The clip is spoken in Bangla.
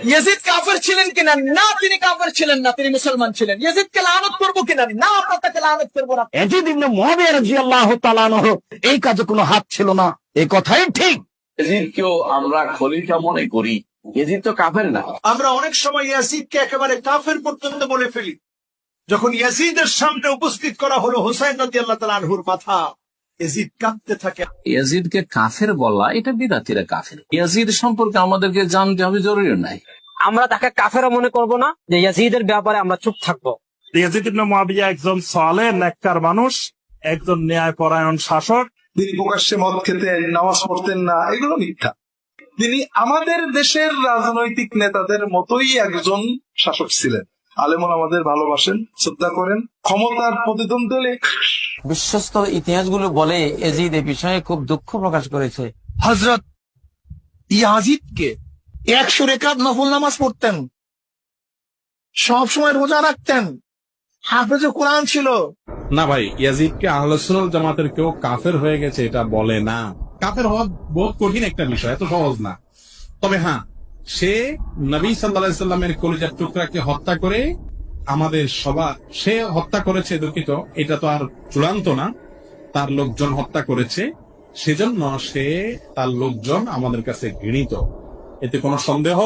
ইয়াজিদ কাফের ছিলেন কিনা? না, তিনি কাফের ছিলেন না, তিনি মুসলমান ছিলেন। ইয়াজিদকে লানত করবো কিনা? না, আমরা তাকে লানত করবো না। ইয়াজিদ ইবনে মুআবিয়া রাদিয়াল্লাহু তাআলা আনহু এই কাজে কোনো হাত ছিল না, এই কথাই ঠিক। ইয়াজিদকেও আমরা খলিফা মনে করি, ইয়াজিদ তো কাফের না। আমরা অনেক সময় ইয়াজিদকে একেবারে কাফের পর্যন্ত বলে ফেলি। যখন ইয়াজিদের সামনে উপস্থিত করা হলো হুসাইন রাদিয়াল্লাহু তাআলা আনহুর মাথা, ইয়াজিদ কাঁদতে থাকে। ইয়াজিদকে কাফের বলা, এটা বিদাতিরা কাফের। ইয়াজিদ সম্পর্কে আমাদেরকে জানতে হবে, জরুরি নাই। আমরা তাকে কাফেরও মনে করব না, যে ইয়াজিদের ব্যাপারে আমরা চুপ থাকবো। ইয়াজিদ ইবনে মুআবিয়া একজন সালেহ নেককার মানুষ, একজন ন্যায়পরায়ণ শাসক। তিনি প্রকাশ্যে মদ খেতেন, নামাজ পড়তেন না, এগুলো মিথ্যা। তিনি আমাদের দেশের রাজনৈতিক নেতাদের মতোই একজন শাসক ছিলেন। আলেমুল আমাদের ভালোবাসেন, শ্রদ্ধা করেন, ক্ষমতার প্রতিদ্বন্দ্বী হলে বিশ্বস্ত ইতিহাসগুলো বলে ইয়াজিদ এ বিষয়ে খুব দুঃখ প্রকাশ করেছে। হযরত ইয়াজিদকে 100 রাকাত নফল নামাজ পড়তেন, সব সময় রোজা রাখতেন, হাফেজে কোরআন ছিল। না ভাই, ইয়াজিদকে আহলুস সুন্নাহ ওয়াল জামাতের কেউ কাফের হয়ে গেছে এটা বলে না। কাফের হওয়া বহুত কঠিন একটা বিষয়, এত সহজ না। তবে হ্যাঁ, সে নবী সাল্লাল্লাহু আলাইহি সাল্লামের কলিজার টুকরাকে হত্যা করে আমাদের সে হত্যা করেছে, দুঃখিত, এটা তো আর চূড়ান্ত না, তার লোকজন হত্যা করেছে, সেজন্য তার লোকজন আমাদের কাছে ঘৃণিত, এতে কোনো সন্দেহ